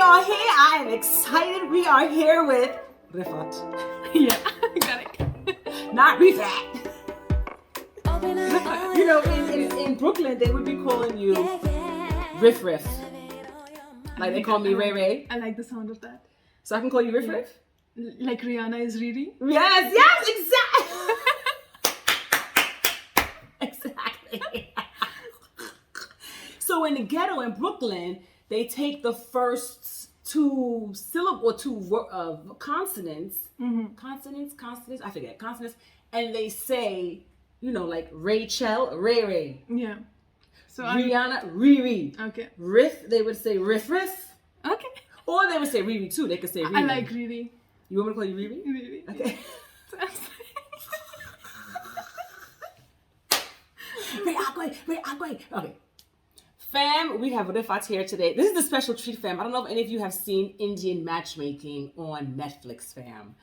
are here. I am excited. We are here with Rifat. Yeah, correct. Not Rifat. You know, in Brooklyn, they would be calling you Riff Riff. Like they call me Ray Ray. I like the sound of that. So I can call you Riff Riff? Like Rihanna is Riri? Yes, exactly. Exactly. So in the ghetto in Brooklyn, they take the first two consonants, consonants, I forget, consonants, and they say, you know, like Rachel, Ray Ray. Yeah. So Rihanna, Riri. Okay. Riff, they would say Riff Riff. Okay. Or they would say Riri too. They could say Riri. I like Riri. You want me to call you Riri? Riri. Okay. Okay. Fam, we have Rifat here today. This is a special treat, fam. I don't know if any of you have seen Indian Matchmaking on Netflix, fam.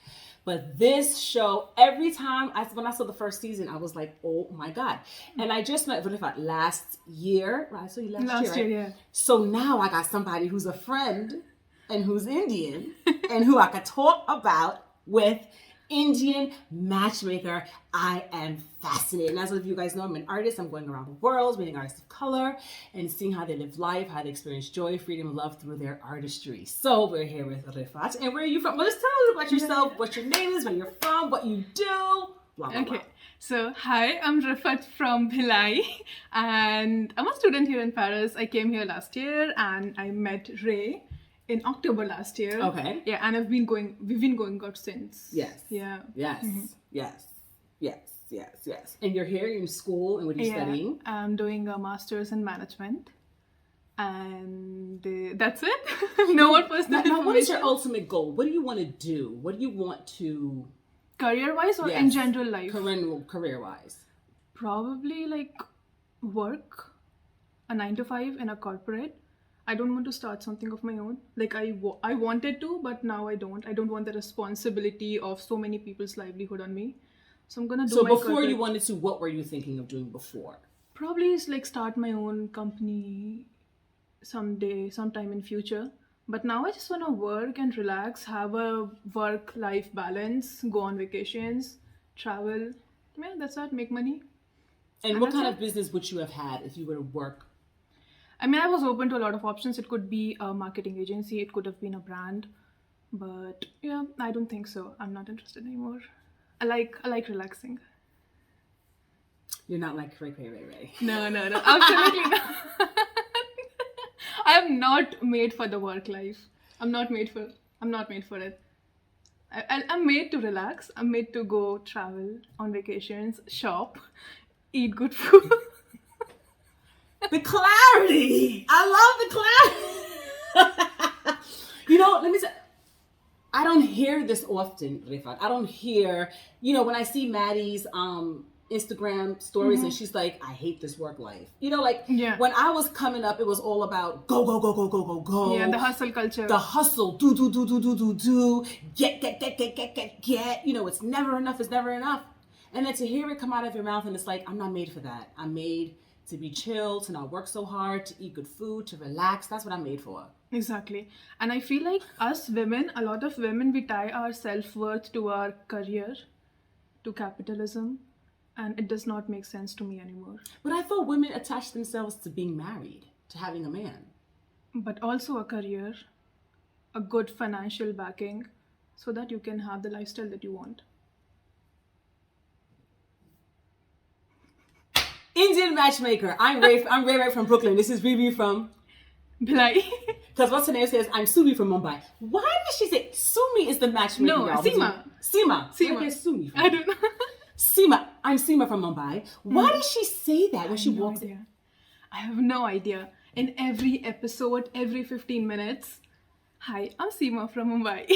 But this show, every time, when I saw the first season, I was like, oh my God. And I just met Rifat last year. Right? I saw you last year, right? Yeah. So now I got somebody who's a friend and who's Indian and who I could talk about with Indian matchmaker. I am fascinated. And as of you guys know, I'm an artist. I'm going around the world, meeting artists of color and seeing how they live life, how they experience joy, freedom, love through their artistry. So we're here with Rifat. And where are you from? Well, just tell us about yourself, what your name is, where you're from, what you do, blah, blah, blah. So, hi, I'm Rifat from Bhilai, and I'm a student here in Paris. I came here last year, and I met Ray in October last year. Okay. Yeah, and we've been going out since. Yes. Yeah. Yes. Mm-hmm. Yes. And you're here in school, and what are you studying? I'm doing a master's in management. And that's it. No more personal information. Now, what is your ultimate goal? What do you want to do? What do you want to... Career-wise or in general life? Career-wise. Probably like work, a 9-to-5 in a corporate. I don't want to start something of my own. Like I wanted to, but now I don't. I don't want the responsibility of so many people's livelihood on me. So I'm gonna do. So before you wanted to, what were you thinking of doing before? Probably is like start my own company sometime in future. But now I just want to work and relax, have a work-life balance, go on vacations, travel. Yeah, that's it. Make money. And what kind of business would you have had if you were to work? I mean, I was open to a lot of options. It could be a marketing agency. It could have been a brand. But yeah, I don't think so. I'm not interested anymore. I like relaxing. You're not like Ray. No. Absolutely not. I am not made for the work life. I'm not made for it. I'm made to relax. I'm made to go travel on vacations, shop, eat good food. The clarity! I love the clarity! You know, let me say, I don't hear this often, Rifat. I don't hear, you know, when I see Maddie's Instagram stories and she's like, I hate this work life. You know, like when I was coming up, it was all about go. Yeah, the hustle culture. The hustle, do, get. You know, it's never enough. And then to hear it come out of your mouth and it's like, I'm not made for that. I'm made to be chill, to not work so hard, to eat good food, to relax. That's what I'm made for. Exactly. And I feel like us women, a lot of women, we tie our self-worth to our career, to capitalism. And it does not make sense to me anymore. But I thought women attach themselves to being married, to having a man. But also a career, a good financial backing, so that you can have the lifestyle that you want. Indian matchmaker. I'm Ray from Brooklyn. This is Riri from Bhilai. Because what's her name says, I'm Sumi from Mumbai. Why does she say Sumi is the matchmaker? No, Seema. Where is Sumi from? I don't know. Seema. I'm Seema from Mumbai. Why does she say that when she walks in? I have no idea. In every episode, every 15 minutes, hi, I'm Seema from Mumbai.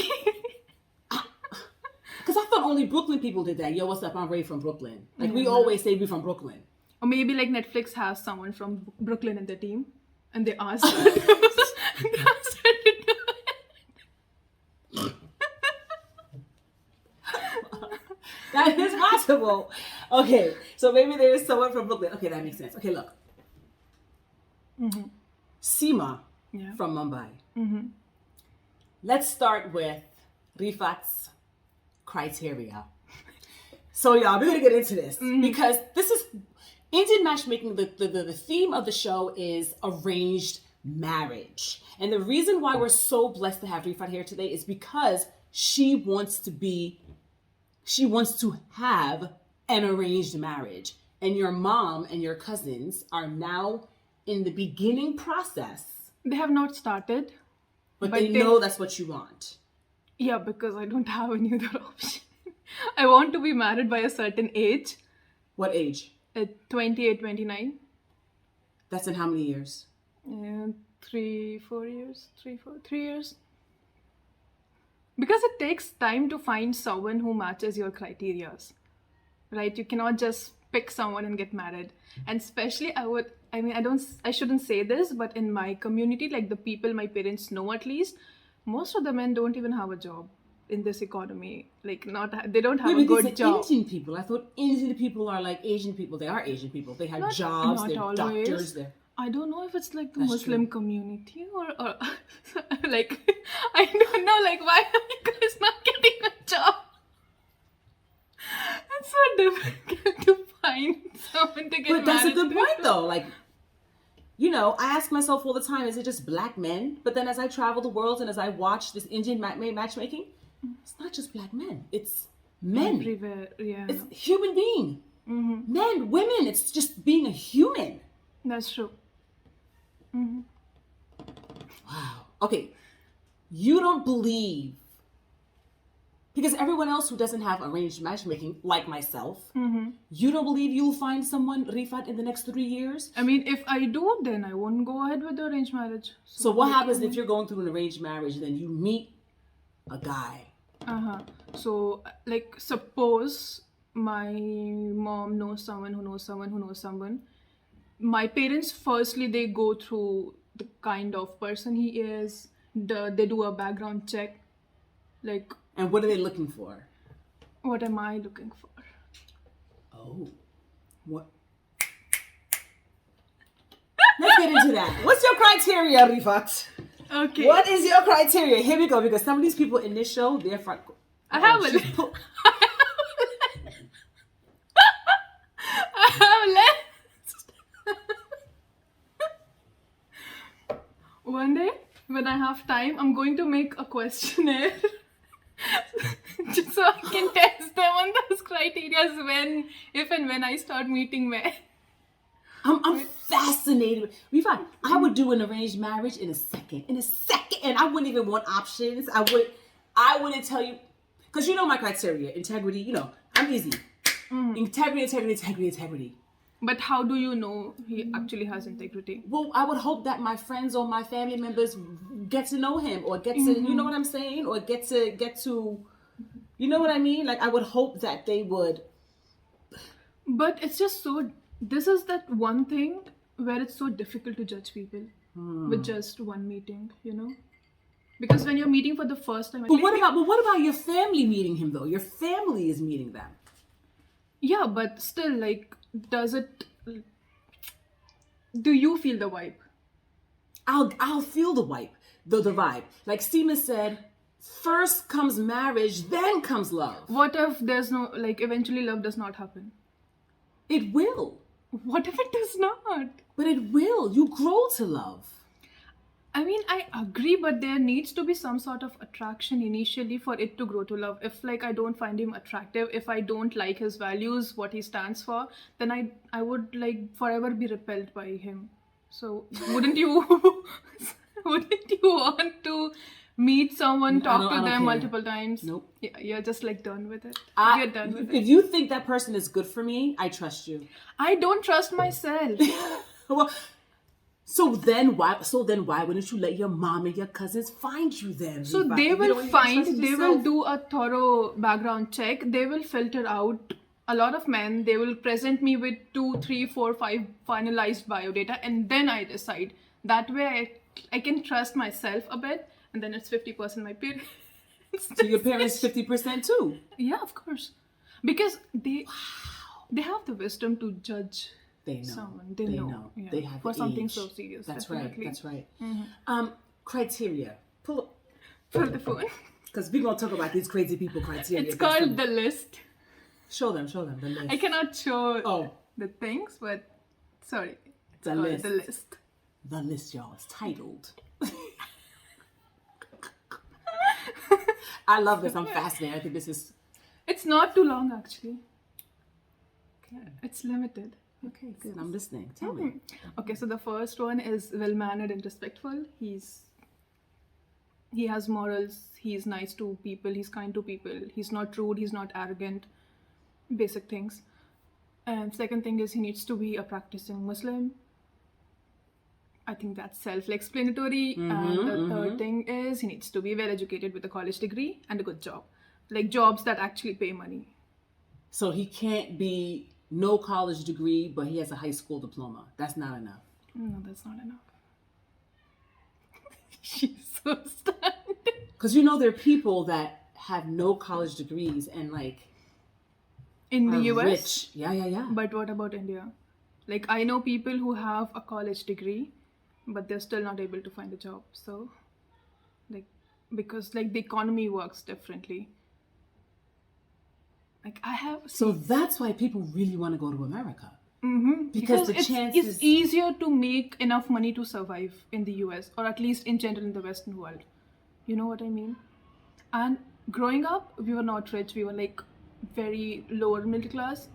Because I thought only Brooklyn people did that. Yo, what's up? I'm Ray from Brooklyn. Like we always say we from Brooklyn. Or maybe like Netflix has someone from Brooklyn in the team and they asked her to do it. That is possible. Okay, so maybe there is someone from Brooklyn. Okay, that makes sense. Okay, look. Seema from Mumbai. let's start with Rifat's criteria. So y'all, we're gonna get into this because this is Indian matchmaking. The theme of the show is arranged marriage, and the reason why we're so blessed to have Rifat here today is because she wants to have an arranged marriage, and your mom and your cousins are now in the beginning process. They have not started, but they know that's what you want. Yeah, because I don't have any other option. I want to be married by a certain age. What age? At 28, 29. That's in how many years? 3 years. Because it takes time to find someone who matches your criterias, right? You cannot just pick someone and get married. And especially I shouldn't say this, but in my community, like the people my parents know at least, most of the men don't even have a job in this economy. Like they don't have a good job. Indian people. I thought Indian people are like Asian people. They are Asian people. They have jobs, they're always. Doctors. I don't know if it's like the Muslim community or like, I don't know, like, why are you guys not getting a job? It's so difficult to find someone to get married. But that's a good point, though. Like, you know, I ask myself all the time, is it just black men? But then as I travel the world and as I watch this Indian matchmaking, it's not just black men. It's men. Everywhere, yeah. It's human being. Men, women. It's just being a human. That's true. Wow. Okay. You don't believe, because everyone else who doesn't have arranged matchmaking, like myself, you don't believe you'll find someone, Rifat, in the next 3 years? I mean, if I do, then I won't go ahead with the arranged marriage. So what happens if you're going through an arranged marriage and then you meet a guy? So, like, suppose my mom knows someone who knows someone who knows someone. My parents, firstly, they go through the kind of person he is. They do a background check. Like, and what are they looking for? What am I looking for? Oh, what? Let's get into that. What's your criteria, Rifat? Okay. What is your criteria? Here we go, because some of these people in this show, they're front. I have a list. I have a list. One day, when I have time, I'm going to make a questionnaire just so I can test them on those criteria if and when I start meeting men. I'm fascinated. Rifat, I would do an arranged marriage in a second. And I wouldn't even want options. I wouldn't tell you, because you know my criteria, integrity, you know, I'm easy. Integrity. But how do you know he actually has integrity? Well, I would hope that my friends or my family members get to know him, or get to, you know what I'm saying? Or get to, you know what I mean? Like, I would hope that they would. But it's just this is that one thing where it's so difficult to judge people with just one meeting, you know? Because when you're meeting for the first time... But what about your family meeting him, though? Your family is meeting them. Yeah, but still, like, do you feel the vibe? I'll feel the vibe. Like Seema said, first comes marriage, then comes love. What if there's no, like, eventually love does not happen? It will. What if it does not? But it will. You grow to love. I mean, I agree, but there needs to be some sort of attraction initially for it to grow to love. If, like, I don't find him attractive, if I don't like his values, what he stands for, then I would, like, forever be repelled by him. So wouldn't you want to meet someone, talk to them multiple times? Nope. Yeah, you're just, like, done with it. You're done with it. If you think that person is good for me, I trust you. I don't trust myself. Well, So then why wouldn't you let your mom and your cousins find you then? So they will do a thorough background check. They will filter out a lot of men. They will present me with 2, 3, 4, 5 finalized biodata, and then I decide. That way I can trust myself a bit, and then it's 50% my parents. So your parents 50% too? Yeah, of course. Because they have the wisdom to judge. They know. Someone. They know. Yeah. They have for age. something so serious. That's definitely. right. Criteria. Pull Pull the phone. Because we're going to talk about these crazy people criteria. It's called the list. Show them the list. I cannot show the things, but sorry. It's the list. The list. The list, y'all. It's titled. I love this. I'm fascinated. I think this is... It's not too long, actually. Okay. It's limited. Okay, good. I'm listening. Tell me. Okay, so the first one is well-mannered and respectful. He has morals. He's nice to people. He's kind to people. He's not rude. He's not arrogant. Basic things. And second thing is he needs to be a practicing Muslim. I think that's self-explanatory. And the third thing is he needs to be well-educated with a college degree and a good job. Like jobs that actually pay money. So he can't be no college degree, but he has a high school diploma. That's not enough. No, that's not enough. She's so stunned. Because there are people that have no college degrees and like... In the US? Rich. Yeah. But what about India? Like I know people who have a college degree, but they're still not able to find a job. So, like, because like the economy works differently. Like I have... So that's why people really want to go to America. Because it's easier to make enough money to survive in the US, or at least in general in the Western world. You know what I mean? And growing up, we were not rich. We were like very lower middle class.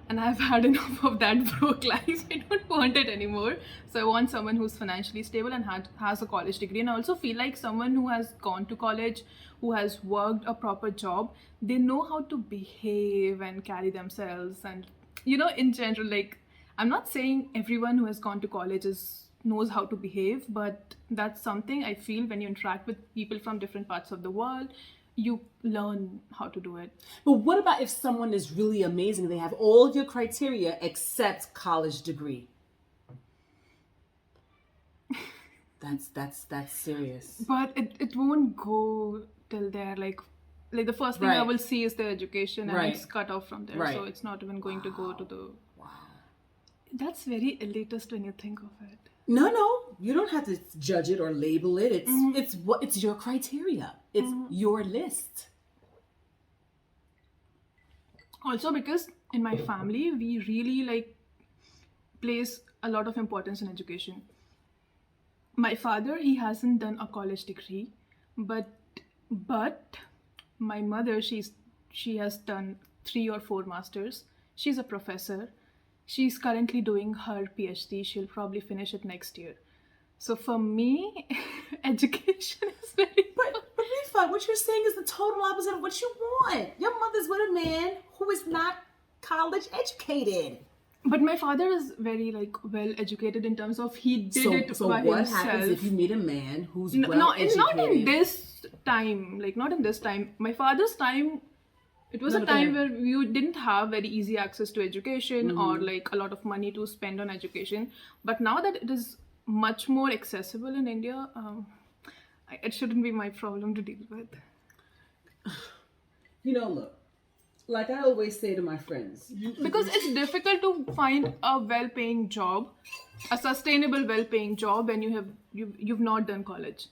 And I've had enough of that broke life. I don't want it anymore. So I want someone who's financially stable and has a college degree. And I also feel like someone who has gone to college, who has worked a proper job, they know how to behave and carry themselves. And, in general, like, I'm not saying everyone who has gone to college knows how to behave, but that's something I feel when you interact with people from different parts of the world, you learn how to do it. But what about if someone is really amazing? They have all your criteria except college degree. That's serious. But it won't go till there. Like the first thing I will see is their education, and it's cut off from there. So it's not even going to go to the... Wow. That's very elitist when you think of it. No, you don't have to judge it or label it. It's your criteria. It's your list. Also, because in my family, we really place a lot of importance in education. My father, he hasn't done a college degree, but my mother, she has done 3 or 4 masters. She's a professor. She's currently doing her PhD. She'll probably finish it next year. So for me, education is very... But Rifa, what you're saying is the total opposite of what you want. Your mother's with a man who is not college educated. But my father is very well educated in terms of he did it by himself. So what happens if you meet a man who's well educated? Not in this time. Not in this time. My father's time... It was a time where you didn't have very easy access to education or a lot of money to spend on education. But now that it is much more accessible in India, it shouldn't be my problem to deal with. Look, like I always say to my friends. Because it's difficult to find a well-paying job, a sustainable well-paying job when you've not done college.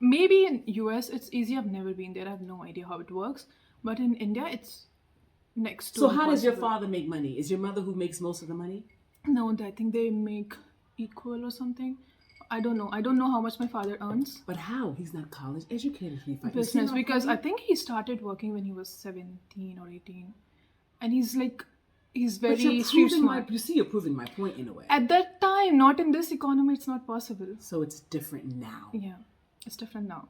Maybe in US it's easy. I've never been there. I have no idea how it works. But in India, it's next to... So how does your father make money? Is your mother who makes most of the money? No, I think they make equal or something. I don't know. I don't know how much my father earns. But how? He's not college educated. Business, because I think he started working when he was 17 or 18. And he's very street smart. You see, you're proving my point in a way. At that time, not in this economy, it's not possible. So it's different now. Yeah. It's different now.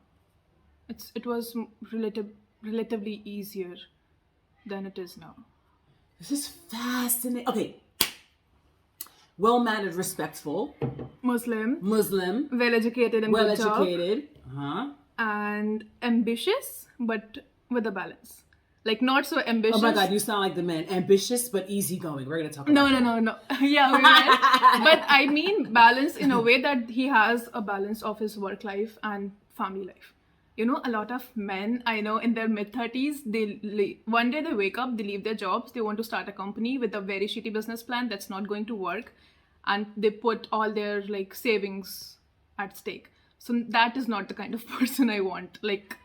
It was relatively easier than it is now. This is fascinating. Okay. Well-mannered, respectful. Muslim. Well-educated and well-educated. And ambitious, but with a balance. Not so ambitious. Oh my God, you sound like the man. Ambitious, but easygoing. We're going to talk about that. No. Yeah, we will. But I mean balance in a way that he has a balance of his work life and family life. A lot of men I know in their mid-30s, one day they wake up, they leave their jobs, they want to start a company with a very shitty business plan that's not going to work. And they put all their savings at stake. So that is not the kind of person I want. Like,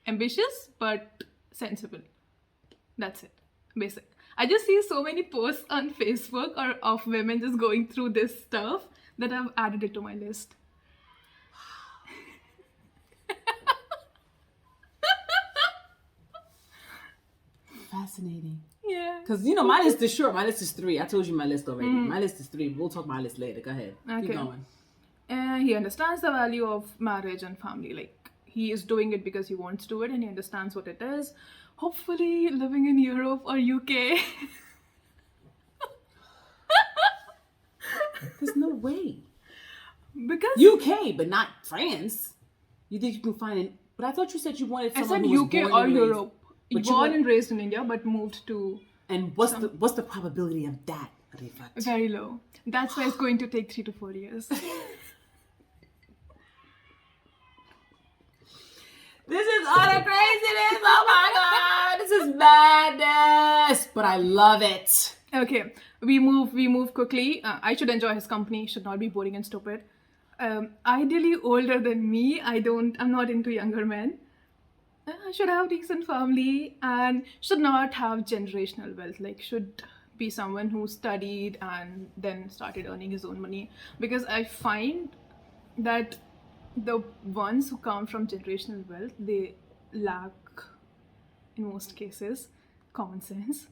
ambitious but sensible. That's it. Basic. I just see so many posts on Facebook or of women just going through this stuff that I've added it to my list. Fascinating. Yeah. Because, you know, my list is short. My list is 3. I told you my list already. My list is 3. We'll talk about my list later. Go ahead. Keep Okay. going. He understands the value of marriage and family. Like, he is doing it because he wants to do it and he understands what it is. Hopefully living in Europe or UK. There's no way. Because UK, but not France. You think you can find it? But I thought you said you wanted I someone said who was UK born or and raised. Europe. But you Born want- and raised in India but moved to And what's the probability of that, Rifat? very low. That's why it's going to take 3 to 4 years. This is utter craziness. Oh my god, this is madness. But I love it. Okay, we move quickly. I should enjoy his company, should not be boring and stupid. Ideally older than me. I'm not into younger men. Should have decent family and should not have generational wealth. Like, should be someone who studied and then started earning his own money. Because I find that the ones who come from generational wealth, they lack, in most cases, common sense.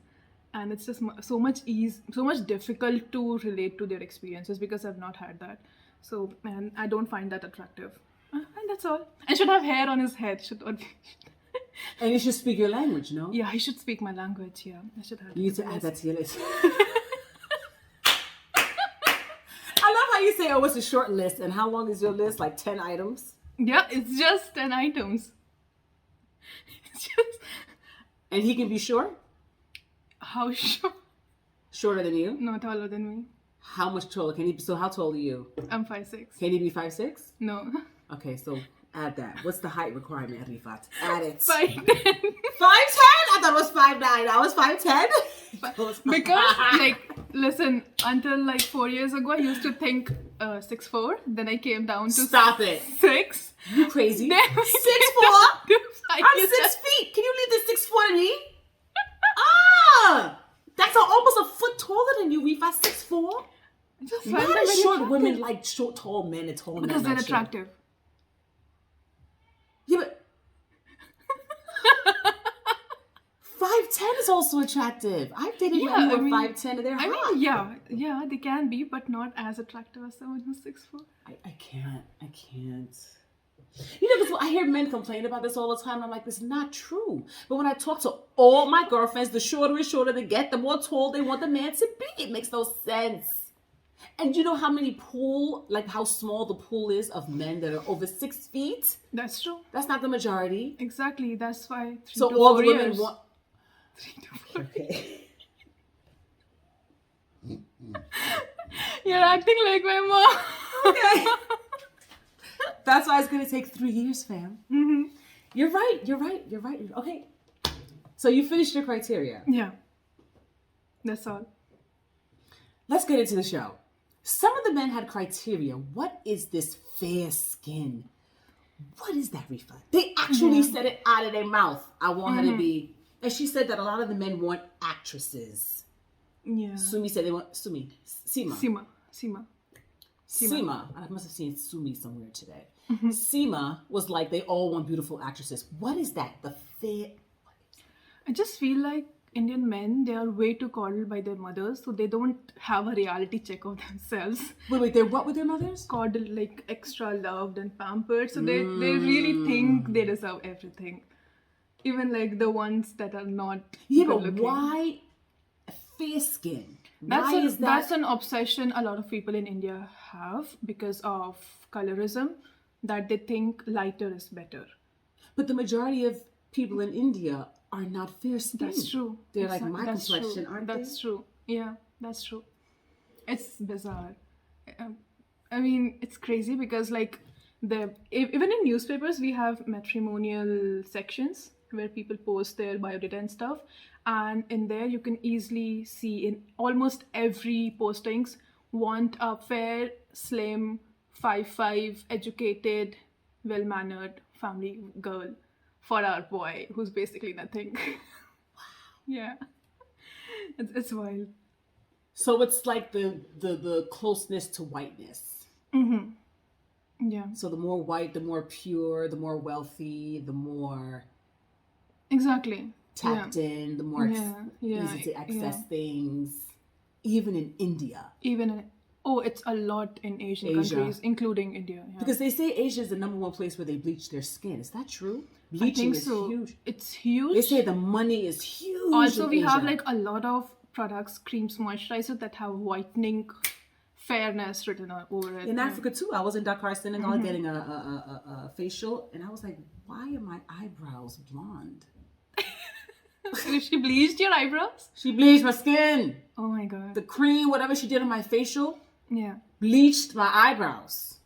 And it's just so much difficult to relate to their experiences because I've not had that. So, and I don't find that attractive. And that's all. And should have hair on his head. Should not be. And you should speak your language, no? Yeah, he should speak my language. Yeah, I should have. You need to add that to your list. I love how you say, oh, it's a short list. And how long is your list? Like 10 items? Yeah, it's just 10 items. It's just. And he can be short? How short? Shorter than you? No, taller than me. How much taller can he be? So how tall are you? I'm 5'6". Can he be 5'6"? No. Okay, so add that. What's the height requirement, Rifat? Add it. 5'10". 5'10"? I thought it was 5'9". I was 5'10". Because, like, listen, until like 4 years ago, I used to think 6'4". Then I came down to Stop it. 6. You crazy? Then 6'4"? I'm 6 feet. feet. Can you leave the 6'4" to me? That's almost a foot taller than you, Rifat. 6'4". Why do short women like short, tall men and tall men? Because they're like short? attractive. Yeah, but 5'10" is also attractive. I've dated men who are 5'10" and they're hot. Yeah, they can be, but not as attractive as someone who's 6'4". I can't. You know, because I hear men complain about this all the time. I'm like, this is not true. But when I talk to all my girlfriends, the shorter and shorter they get, the more tall they want the man to be. It makes no sense. And you know how small the pool is of men that are over 6 feet? That's true. That's not the majority. Exactly. That's why 3 So to all 4 the women years. want... 3 to 4. Okay. You're acting like my mom. Okay. That's why it's going to take 3 years, fam. Mm-hmm. You're right. Okay. So you finished your criteria. Yeah. That's all. Let's get into the show. Some of the men had criteria. What is this fair skin? What is that, Rifa? They actually said it out of their mouth. I want her to be... And she said that a lot of the men want actresses. Yeah. Sumi said they want... Sima. I must have seen Sumi somewhere today. Sima was like, they all want beautiful actresses. What is that? The fair... I just feel like Indian men, they are way too coddled by their mothers, so they don't have a reality check of themselves. Wait, they're what with their mothers? Coddled, like extra loved and pampered, so they really think they deserve everything. Even like the ones that are not Yeah, good but looking. why fair skin? Why is that? That's an obsession a lot of people in India have because of colorism, that they think lighter is better. But the majority of people in India are not fair skinned. That's true. They're like my That's complexion, true. aren't That's they? true. Yeah, that's true. It's bizarre. I mean, it's crazy because like even in newspapers we have matrimonial sections where people post their biodata and stuff, and in there you can easily see in almost every postings want a fair, slim, 5'5", educated, well-mannered family girl for our boy who's basically nothing. Yeah. It's wild. So it's like the closeness to whiteness. Yeah. So the more white, the more pure, the more wealthy, the more Exactly. tapped in, the more easy to access things. Even in India. It's a lot in Asian countries, including India. Yeah. Because they say Asia is the number one place where they bleach their skin. Is that true? Bleaching is huge. It's huge. They say the money is huge. Also, we have like a lot of products, creams, moisturizers that have whitening fairness written over it. In Africa too, I was in Dakar, Senegal, getting a facial, and I was like, why are my eyebrows blonde? She bleached your eyebrows? She bleached my skin. Oh my god. The cream, whatever she did on my facial, bleached my eyebrows.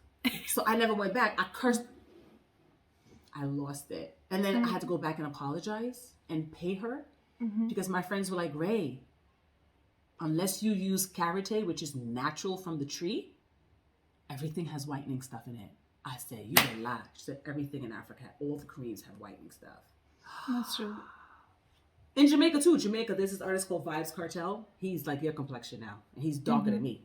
So I never went back. I cursed. I lost it. And then I had to go back and apologize and pay her because my friends were like, Ray, unless you use karate, which is natural from the tree, everything has whitening stuff in it. I said, you a lie. She said, everything in Africa, all the creams have whitening stuff. That's true. In Jamaica too. There's this artist called Vibes Cartel. He's like your complexion now. And he's darker than me.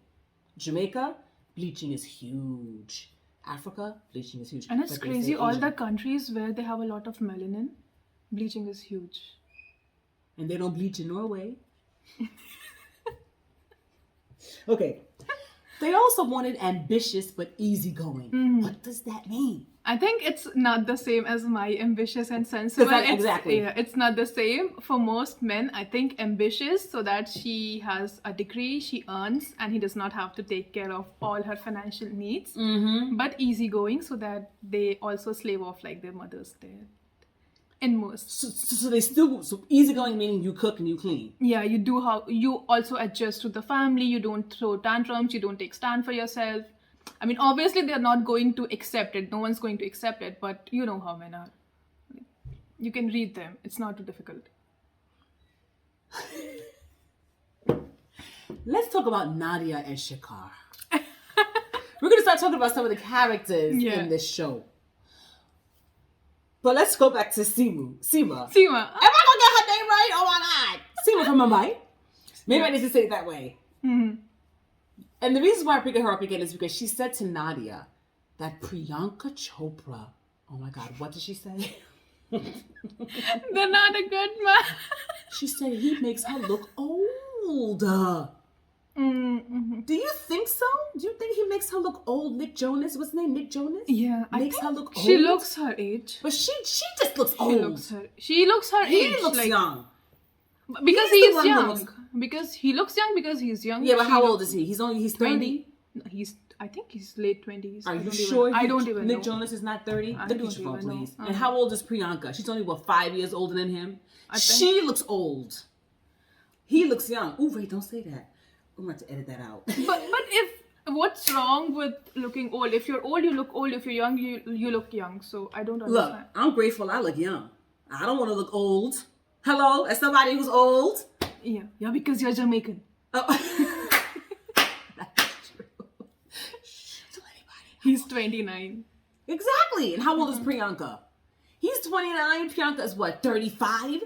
Jamaica, bleaching is huge. Africa, bleaching is huge. And it's crazy, all the countries where they have a lot of melanin, bleaching is huge. And they don't bleach in Norway. Okay. They also wanted ambitious but easygoing. What does that mean? I think it's not the same as my ambitious and sensible. Exactly. It's not the same. For most men, I think ambitious so that she has a degree, she earns, and he does not have to take care of all her financial needs. But easygoing so that they also slave off like their mothers did. In most. So they still, so easygoing meaning you cook and you clean. Yeah, you also adjust to the family, you don't throw tantrums, you don't take stand for yourself. I mean, obviously they're not going to accept it. No one's going to accept it, but you know how men are. You can read them. It's not too difficult. Let's talk about Nadia and Shikar. We're going to start talking about some of the characters in this show. But let's go back to Sima. Am I going to get her name right? Oh my God. Sima from Mumbai. Maybe I need to say it that way. And the reason why I picked her up again is because she said to Nadia that Priyanka Chopra, oh my God, what did she say? They're not a good man. She said he makes her look old. Do you think so? Do you think he makes her look old? Nick Jonas? What's his name? Nick Jonas? Yeah. Makes her look old? She looks her age. But she just looks old. She looks her age. He looks young. Because he's young. Because he looks young because he's young. Yeah, but how old is he? He's 30? I think he's late 20s. Are you sure? I don't even know. Nick Jonas is not 30? Look at your phone, please. And how old is Priyanka? She's only, 5 years older than him? She looks old. He looks young. Ooh, wait, don't say that. I'm going to have to edit that out. But what's wrong with looking old? If you're old, you look old. If you're young, you look young. So I don't understand. Look, I'm grateful I look young. I don't want to look old. Hello? As somebody who's old? Yeah, because you're Jamaican. Oh. That's true. Tell anybody. He's 29. Exactly. And how old is Priyanka? He's 29. Priyanka is what, 35?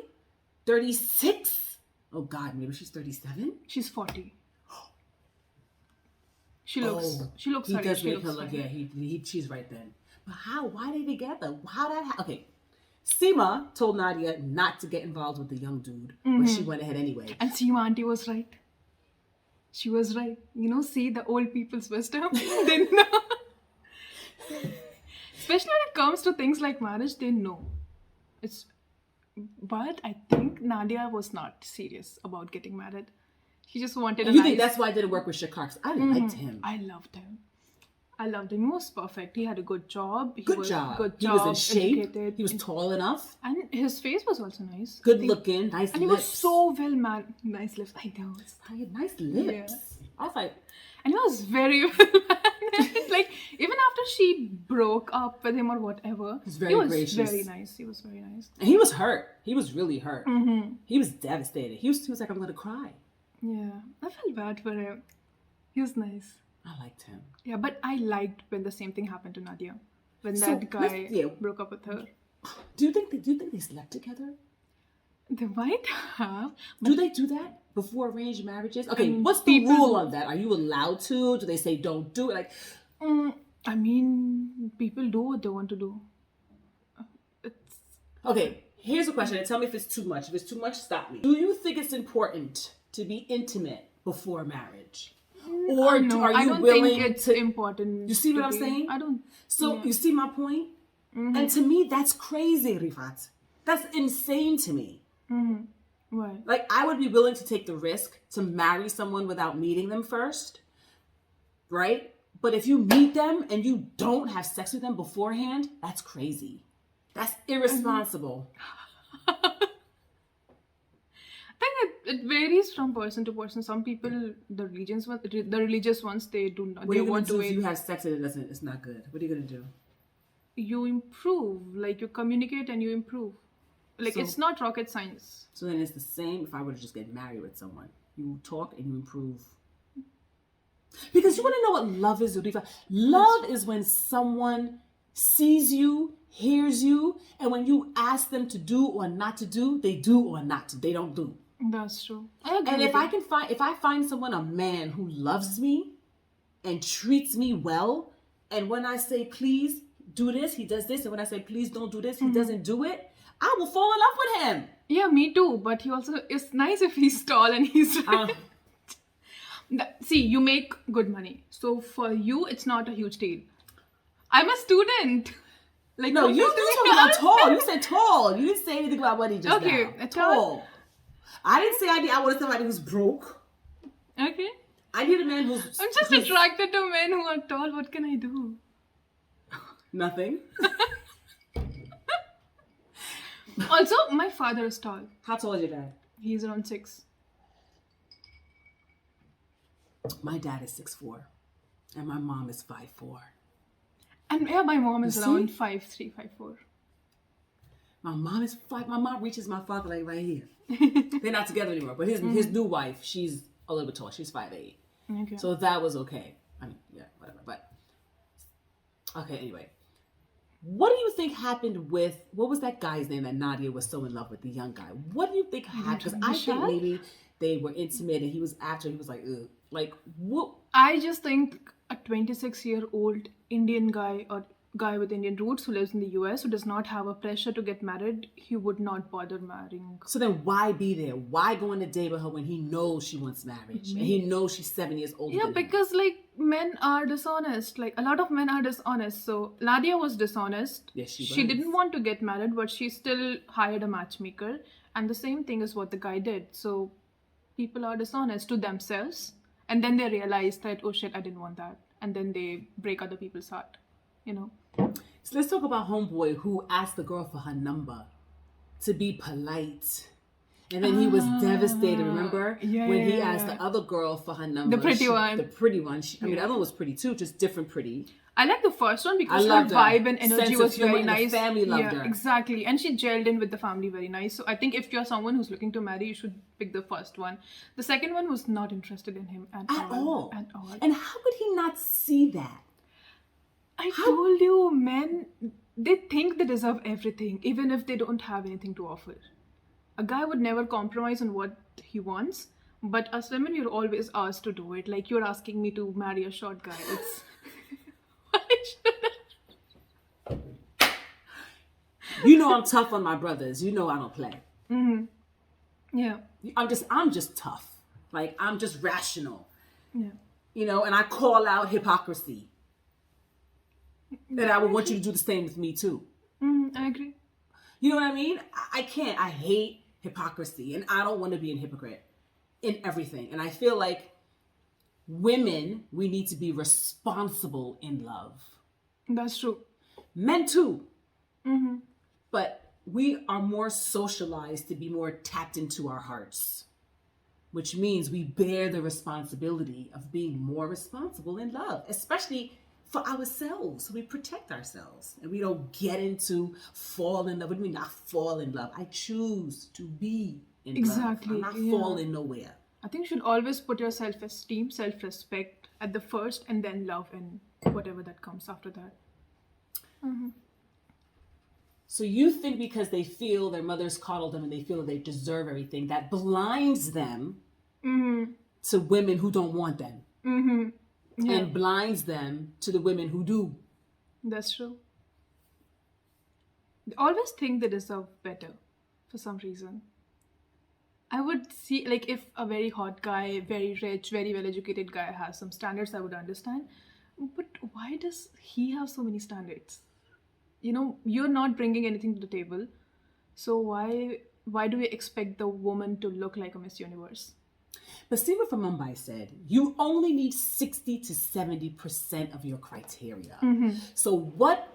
36? Oh God, maybe she's 37? She's 40. She looks he does make her look, she's right then. But why are they together? Okay. Seema told Nadia not to get involved with the young dude, but she went ahead anyway. And Seema auntie was right. She was right. See the old people's wisdom. They know. Especially when it comes to things like marriage, they know. But I think Nadia was not serious about getting married. She just wanted You think that's why it didn't work with Shikar? Because I liked him. I loved him. He was perfect. He had a good job. He was in shape. Educated. He was tall enough. And his face was also nice. Good looking. Nice lips. And he was so well mannered. Nice lips. I know. Nice lips. Yeah. I was like... And he was very well mannered. Like, even after she broke up with him or whatever, he was gracious. Very nice. He was very nice. And he was hurt. He was really hurt. He was devastated. He was like, I'm going to cry. Yeah. I felt bad for him. He was nice. I liked him. Yeah, but I liked when the same thing happened to Nadia. When So, that guy yeah. broke up with her. Do you think they slept together? They might have. Do they do that before arranged marriages? Okay, mean, what's the people rule do. on that? Are you allowed to? Do they say don't do it? Like, I mean, people do what they want to do. It's okay, here's a question, and tell me if it's too much. If it's too much, stop me. Do you think it's important to be intimate before marriage? Or no, are you I don't willing think it's to... important. You see what to I'm be- saying? I don't. So, yeah. you see my point? And to me, that's crazy, Rifat. That's insane to me. Why? Like, I would be willing to take the risk to marry someone without meeting them first, right? But if you meet them and you don't have sex with them beforehand, that's crazy. That's irresponsible. I think it varies from person to person. Some people, the religious ones, they do not. What are They you want gonna to do if wait. you have sex and it's not good? What are you gonna do? You improve, like you communicate and you improve. Like So- it's not rocket science. So then it's the same if I were to just get married with someone. You talk and you improve. Because you want to know what love is, Urifa? Love is when someone sees you, hears you, and when you ask them to do or not to do, they do or not to. They don't do. That's true. I agree. And with if I find someone, a man who loves me and treats me well, and when I say please do this, he does this, and when I say please don't do this, he doesn't do it, I will fall in love with him. Yeah, me too. But he also it's nice if he's tall and he's. See, you make good money, so for you it's not a huge deal. I'm a student. Like No, you talking about tall. You said tall. You didn't say anything about money just Okay, now. tall. I didn't say I wanted somebody who's broke. Okay. I need a man who's... I'm just attracted to men who are tall. What can I do? Nothing. Also, my father is tall. How tall is your dad? He's around 6. My dad is 6'4", and my mom is 5'4". And yeah, my mom is You around see? 5'3", 5'4". My mom is 5. My mom reaches my father like right here. They're not together anymore, but his new wife, she's a little bit tall. She's 5'8". Okay. So that was okay. I mean, yeah, whatever. But okay, anyway. What do you think happened with, what was that guy's name that Nadia was so in love with, the young guy? What do you think happened? Because I think Vishal? maybe they were intimate and he was like, ugh. Like, what? I just think a 26-year-old Indian guy or guy with Indian roots who lives in the US who does not have a pressure to get married, he would not bother marrying. So then why be there? Why go on a date with her when he knows she wants marriage? And he knows she's 7 years older Yeah, than him? because like men are dishonest. Like a lot of men are dishonest. So Nadia was dishonest. Yes, she She was. didn't want to get married, but she still hired a matchmaker. And the same thing is what the guy did. So people are dishonest to themselves. And then they realize that, oh shit, I didn't want that. And then they break other people's heart, you know. So let's talk about homeboy who asked the girl for her number to be polite. And then he was devastated, remember? yeah, when he yeah, asked yeah. the other girl for her number. The pretty one. The pretty one. I mean, the other one was pretty too, just different pretty. I like the first one because I her loved her. vibe and Sense energy of was humor very and the nice. family loved her. Exactly. And she gelled in with the family very nice. So I think if you're someone who's looking to marry, you should pick the first one. The second one was not interested in him at all. At all. And how could he not see that? I told you, men, they think they deserve everything, even if they don't have anything to offer. A guy would never compromise on what he wants, but us women, you're always asked to do it. Like you're asking me to marry a short guy. It's why should I? You know I'm tough on my brothers. You know I don't play. Yeah. I'm just tough. Like, I'm just rational. Yeah. You know, and I call out hypocrisy. And I would want you to do the same with me too. I agree. You know what I mean? I can't. I hate hypocrisy. And I don't want to be a hypocrite in everything. And I feel like women, we need to be responsible in love. That's true. Men too. But we are more socialized to be more tapped into our hearts, which means we bear the responsibility of being more responsible in love, especially for ourselves. We protect ourselves and we don't get into fall in love. What do you mean not fall in love? I choose to be in Exactly, love. I'm not yeah. falling nowhere. I think you should always put your self-esteem, self-respect at the first, and then love and whatever that comes after that. So you think because they feel their mothers coddle them and they feel that they deserve everything, that blinds them to women who don't want them. And blinds them to the women who do. That's true. They always think they deserve better for some reason. I would see, like, if a very hot guy, very rich, very well-educated guy has some standards, I would understand. But why does he have so many standards? You know, you're not bringing anything to the table. So why do we expect the woman to look like a Miss Universe? But Seema from Mumbai said, you only need 60 to 70% of your criteria. So what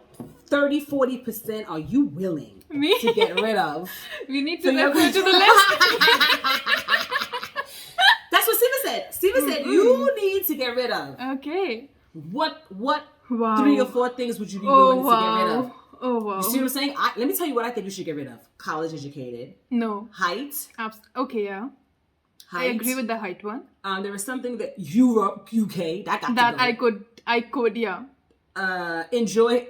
30, 40% are you willing to get rid of? We need to refer to the list. That's what Seema said. Seema said, you need to get rid of. Okay. What Wow. 3 or 4 things would you be willing to get rid of? Oh, wow. You see what I'm saying? Let me tell you what I think you should get rid of. College educated. No. Height. Okay, yeah. Height. I agree with the height one. There was something that Europe, UK, that got That to go. I could, yeah. Enjoy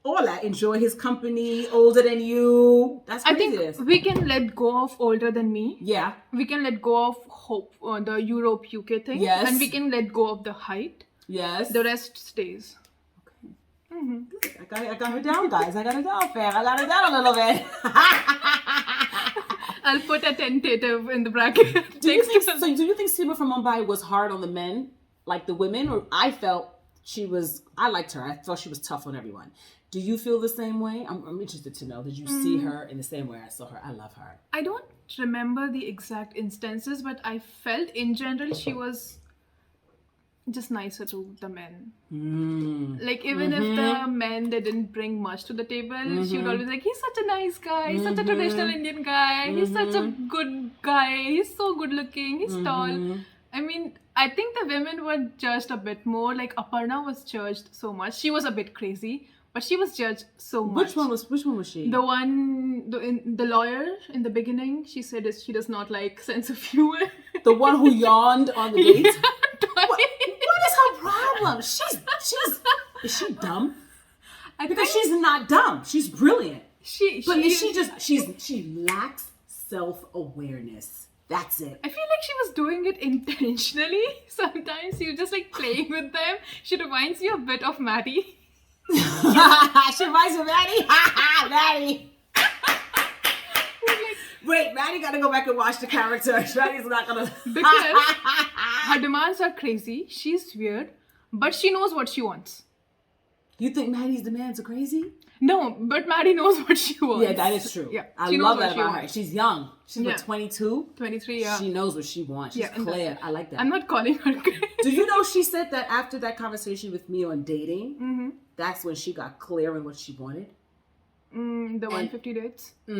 all that. Enjoy his company, older than you. That's I craziness. think we can let go of older than me. Yeah. We can let go of hope, the Europe, UK thing. Yes. And we can let go of the height. Yes. The rest stays. Good. I got her down, guys. I got her down, fam. I got her down a little bit. I'll put a tentative in the bracket. Do you think Seema from Mumbai was hard on the men, like the women? Or I felt I liked her. I felt she was tough on everyone. Do you feel the same way? I'm interested to know. Did you see her in the same way I saw her? I love her. I don't remember the exact instances, but I felt in general she was just nicer to the men. Like, even if the men, they didn't bring much to the table, she would always like, he's such a nice guy, he's such a traditional Indian guy, he's such a good guy, he's so good looking, he's tall. I mean, I think the women were judged a bit more. Like, Aparna was judged so much. She was a bit crazy, but she was judged so much. Which one was she? The one, the lawyer in the beginning, she said she does not like sense of humor. The one who yawned on the date? Yeah, What is her problem? Is she dumb? Because she's not dumb. She's brilliant. She lacks self-awareness. That's it. I feel like she was doing it intentionally. Sometimes you're just like playing with them. She reminds you a bit of Maddie. She reminds me of Maddie. Maddie. Wait, Maddie gotta go back and watch the character. Maddie's not gonna. Because her demands are crazy. She's weird, but she knows what she wants. You think Maddie's demands are crazy? No, but Maddie knows what she wants. Yeah, that is true. Yeah, I love that about her. She's young. She's 22? 23, yeah. She knows what she wants. She's clear. I like that. I'm not calling her crazy. Do you know she said that after that conversation with me on dating, that's when she got clear on what she wanted? The 150 dates? Yeah.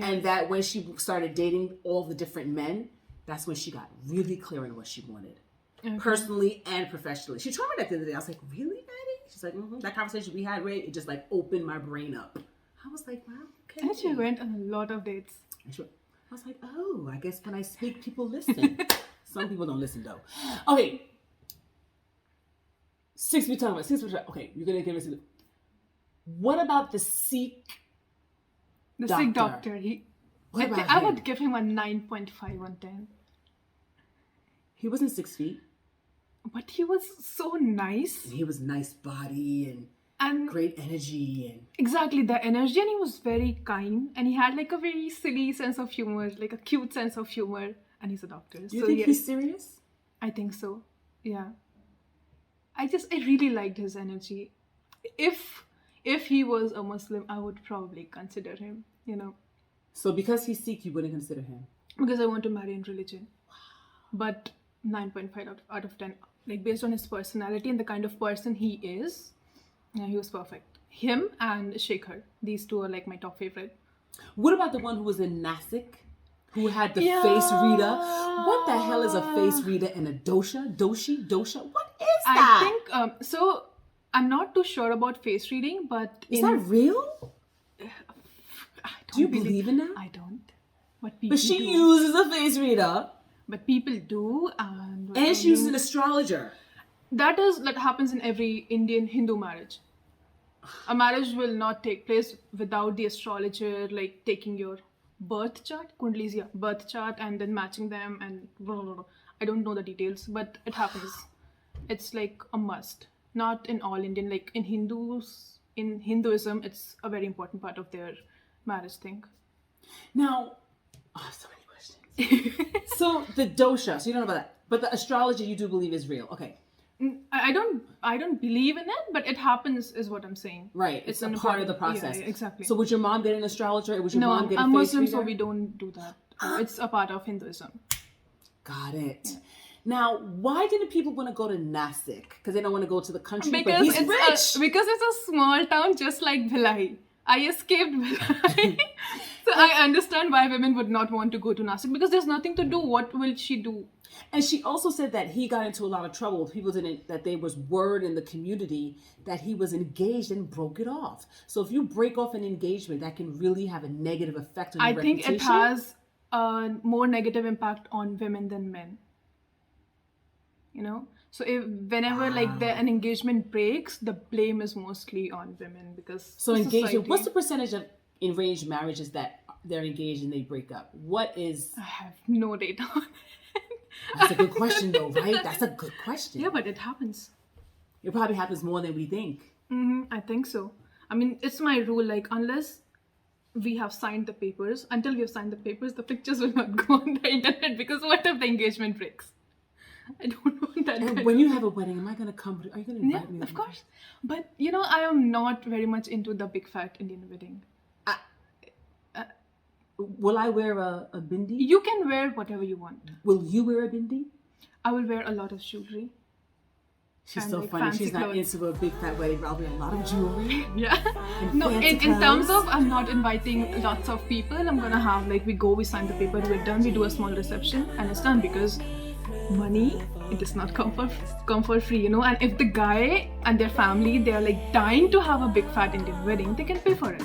And that when she started dating all the different men, that's when she got really clear on what she wanted. Okay. Personally and professionally. She told me that the other day. I was like, really, Maddie? She's like, that conversation we had, Ray, it just like opened my brain up. I was like, wow, okay. And she went on a lot of dates. I was like, oh, I guess when I speak, people listen. Some people don't listen though. Okay. 6 feet talking about 6 feet. Okay, you're gonna give us. What about the Sikh? The Sikh doctor. I would give him a 9.5 on 10. He wasn't 6 feet. But he was so nice. And he was nice body and great energy and exactly the energy, and he was very kind, and he had like a very silly sense of humor, like a cute sense of humor, and he's a doctor. Do you think he's serious? I think so. Yeah. I really liked his energy. If he was a Muslim, I would probably consider him, you know. So because he's Sikh, you wouldn't consider him? Because I want to marry in religion. Wow. But 9.5 out of 10. Like, based on his personality and the kind of person he is, yeah, he was perfect. Him and Shekhar. These two are like my top favorite. What about the one who was in Nasik? Who had the face reader? What the hell is a face reader and a dosha? Dosha? What is that? I think, so I'm not too sure about face reading, but... Is that real? Do you believe in that? I don't. But she uses a face reader. But people do, and she uses an astrologer. That happens in every Indian Hindu marriage. A marriage will not take place without the astrologer like taking your birth chart, kundlis, yeah, birth chart, and then matching them and blah, blah, blah. I don't know the details, but it happens. It's like a must. Not in all Indian, like in Hinduism, it's a very important part of their marriage thing. Now, so many questions. So the dosha, so you don't know about that, but the astrology you do believe is real. Okay. I don't believe in it, but it happens is what I'm saying. Right. It's a part of the process. Yeah, exactly. So would your mom get an astrologer? Or would your mom get a I'm face Muslim, reader? so we don't do that. It's a part of Hinduism. Got it. Yeah. Now, why didn't people want to go to Nasik? Because they don't want to go to the country, because but he's rich. Because it's a small town just like Bhilai. I escaped Bhilai. So I understand why women would not want to go to Nasik because there's nothing to do. What will she do? And she also said that he got into a lot of trouble. People didn't, that there was word in the community that he was engaged and broke it off. So if you break off an engagement, that can really have a negative effect on your reputation. I think it has a more negative impact on women than men. You know? So whenever an engagement breaks, the blame is mostly on women because so engagement. What's the percentage of arranged marriages that they're engaged and they break up? What is? I have no data on it. That's a good question, though, right? That's a good question. Yeah, but it happens. It probably happens more than we think. I think so. I mean, it's my rule. Like, unless we have signed the papers, until we have signed the papers, the pictures will not go on the internet because what if the engagement breaks? I don't want that. And when you have a wedding, am I going to come? Are you going to invite me? Of course. But, I am not very much into the big fat Indian wedding. Will I wear a bindi? You can wear whatever you want. Will you wear a bindi? I will wear a lot of jewelry. She's so funny. She's not into a big fat wedding, but I'll wear a lot of jewelry. Yeah. No, in terms of I'm not inviting lots of people. I'm gonna have we sign the paper, we're done, we do a small reception, and it's done because money, it does not come for free, And if the guy and their family, they are dying to have a big fat Indian wedding, they can pay for it.